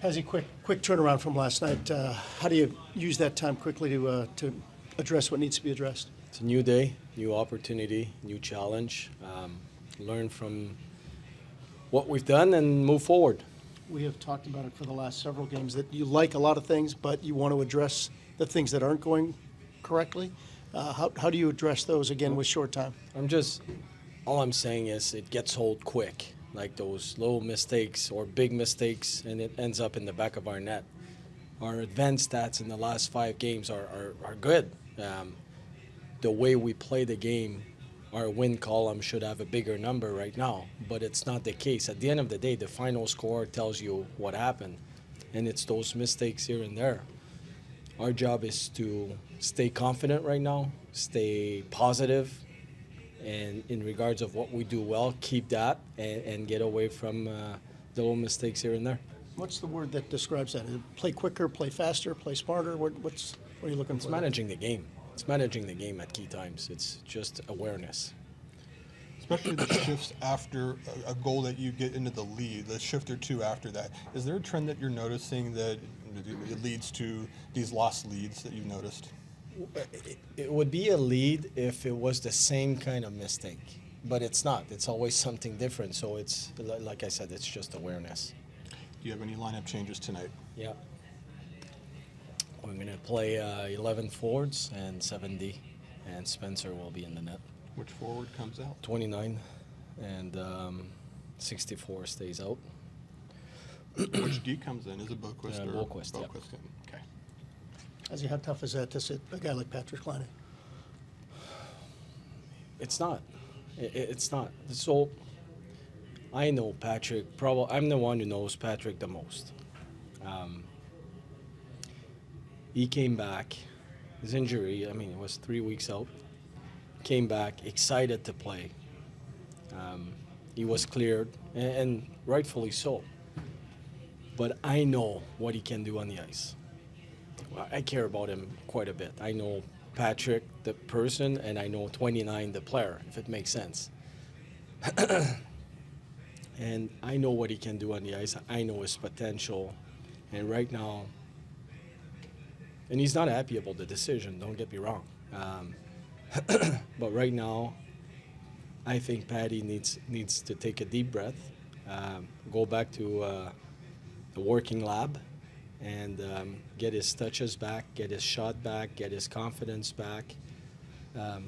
Pazzi, quick turnaround from last night. How do you use that time quickly to address what needs to be addressed? It's a new day, new opportunity, new challenge. Learn from what we've done and move forward. We have talked about it for the last several games that you like a lot of things, but you want to address the things that aren't going correctly. How do you address those again with short time? All I'm saying is it gets old quick, like those little mistakes or big mistakes, and it ends up in the back of our net. Our advanced stats in the last 5 games are good. The way we play the game, our win column should have a bigger number right now, but it's not the case. At the end of the day, the final score tells you what happened, and it's those mistakes here and there. Our job is to stay confident right now, stay positive, and in regards of what we do well, keep that and get away from the little mistakes here and there. What's the word that describes that? Play quicker, play faster, play smarter? What are you looking for? It's managing the game. It's managing the game at key times. It's just awareness. Especially the shifts after a goal that you get into the lead, the shift or two after that. Is there a trend that you're noticing that it leads to these lost leads that you've noticed? It would be a lead if it was the same kind of mistake, but it's not. It's always something different. So it's, like I said, it's just awareness. Do you have any lineup changes tonight? Yeah. We're going to play 11 forwards and 7D, and Spencer will be in the net. Which forward comes out? 29, and 64 stays out. Which D comes in? Is it Boquist or Boquist? Boquist? Yeah. Okay. How tough is that to sit a guy like Patrick Laine? It's not. It's not. So I know Patrick. I'm the one who knows Patrick the most. He came back. His injury, it was 3 weeks out. Came back excited to play. He was cleared, and rightfully so. But I know what he can do on the ice. I care about him quite a bit. I know Patrick, the person, and I know 29, the player, if it makes sense. And I know what he can do on the ice. I know his potential. And right now, and he's not happy about the decision, don't get me wrong. But right now, I think Patty needs to take a deep breath, go back to the working lab, and get his touches back, get his shot back, get his confidence back,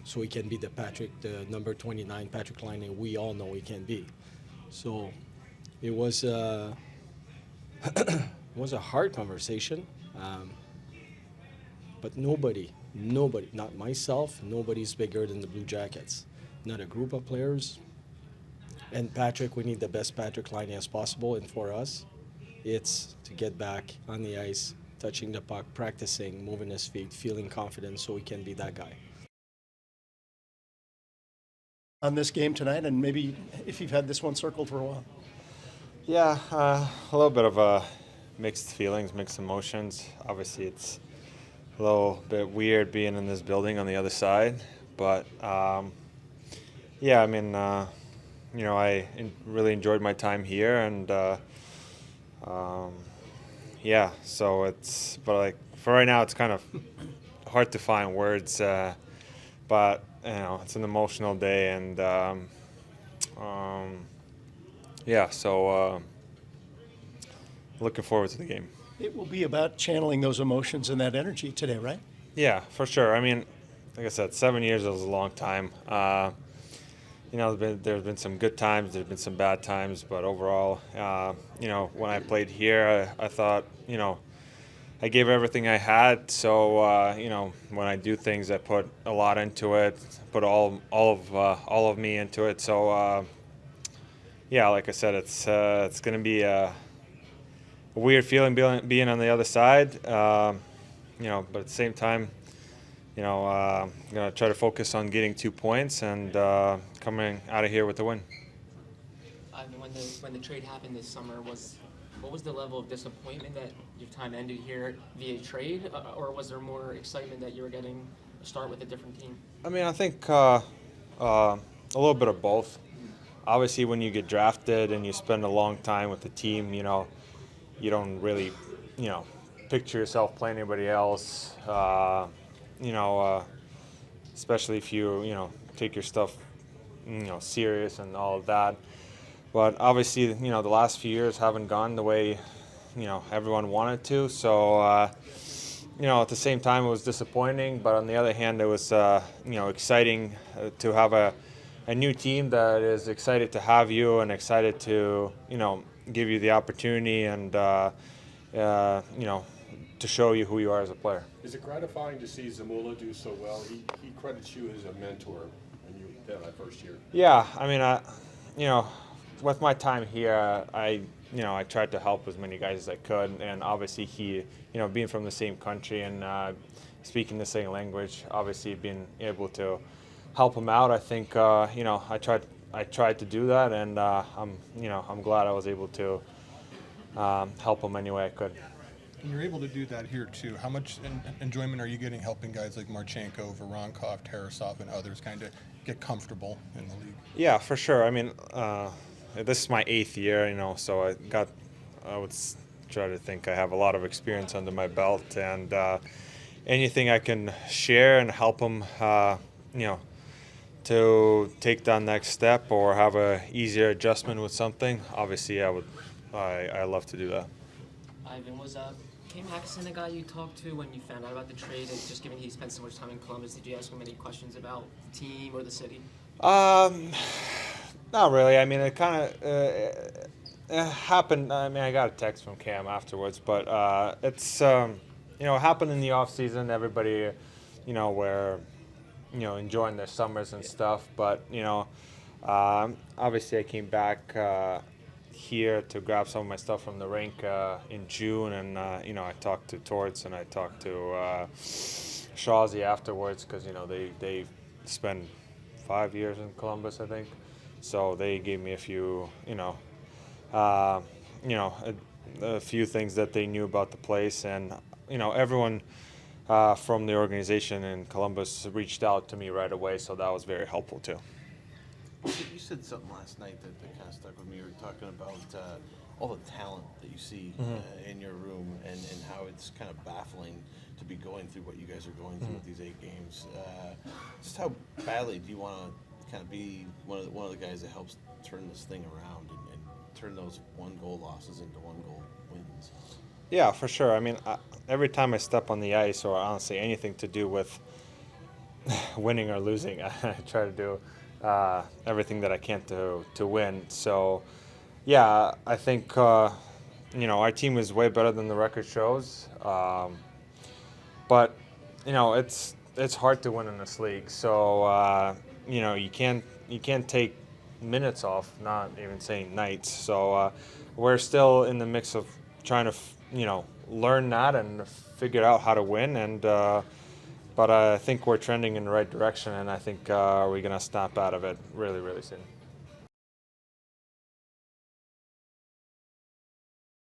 so he can be the number 29 Patrick Laine we all know he can be. So it was it was a hard conversation, but nobody, not myself, nobody's bigger than the Blue Jackets. Not a group of players. And Patrick, we need the best Patrick Laine as possible, and for us, it's to get back on the ice, touching the puck, practicing, moving his feet, feeling confident so he can be that guy. On this game tonight, and maybe if you've had this one circled for a while. Yeah, a little bit of mixed feelings, mixed emotions. Obviously, it's a little bit weird being in this building on the other side, but yeah, I really enjoyed my time here, and yeah, so but for right now, it's kind of hard to find words, but it's an emotional day, and yeah, so looking forward to the game. It will be about channeling those emotions and that energy today, right? Yeah, for sure. Like I said, 7 years is a long time. There's been some good times, there's been some bad times, but overall, when I played here, I thought, I gave everything I had. So, when I do things, I put a lot into it, put all of me into it. So, yeah, like I said, it's going to be a weird feeling being on the other side, but at the same time, I'm going to try to focus on getting 2 points and coming out of here with the win. When the trade happened this summer, what was the level of disappointment that your time ended here via trade, or was there more excitement that you were getting a start with a different team? I think a little bit of both. Obviously, when you get drafted and you spend a long time with the team, you don't really, picture yourself playing anybody else. Especially if you take your stuff, serious and all of that. But obviously, the last few years haven't gone the way, everyone wanted to. So, at the same time, it was disappointing. But on the other hand, it was, exciting to have a new team that is excited to have you and excited to, give you the opportunity and, to show you who you are as a player. Is it gratifying to see Zamula do so well? He credits you as a mentor when you did that first year. Yeah, I mean, with my time here, I tried to help as many guys as I could, and obviously he, being from the same country and speaking the same language, obviously being able to help him out, I think, I tried to do that, and I'm glad I was able to help him any way I could. And you're able to do that here too. How much enjoyment are you getting helping guys like Marchenko, Voronkov, Tarasov, and others kind of get comfortable in the league? Yeah, for sure. I mean, this is my 8th year, so I would try to think I have a lot of experience under my belt, and anything I can share and help them, to take that next step or have a easier adjustment with something, obviously I love to do that. Ivan, was Cam Atkinson a guy you talked to when you found out about the trade? And just given he spent so much time in Columbus, did you ask him any questions about the team or the city? Not really. I mean, it kind of it happened. I mean, I got a text from Cam afterwards, but it's it happened in the off season. Everybody, were enjoying their summers and stuff. But obviously, I came back here to grab some of my stuff from the rink in June, and I talked to Torts and I talked to Shawsey afterwards because they spent 5 years in Columbus, I think. So they gave me a few, a few things that they knew about the place, and everyone from the organization in Columbus reached out to me right away, so that was very helpful too. You said something last night that kind of stuck with me. You were talking about all the talent that you see in your room and how it's kind of baffling to be going through what you guys are going through with these 8 games. Just how badly do you want to kind of be one of the guys that helps turn this thing around and turn those 1-goal losses into 1-goal wins? Yeah, for sure. I mean, every time I step on the ice, or honestly anything to do with winning or losing, I try to do everything that I can to win. So, yeah, I think our team is way better than the record shows. But it's hard to win in this league. So you can't take minutes off, not even saying nights. So we're still in the mix of trying to learn that and figure out how to win. And but I think we're trending in the right direction, and I think we're going to snap out of it really, really soon.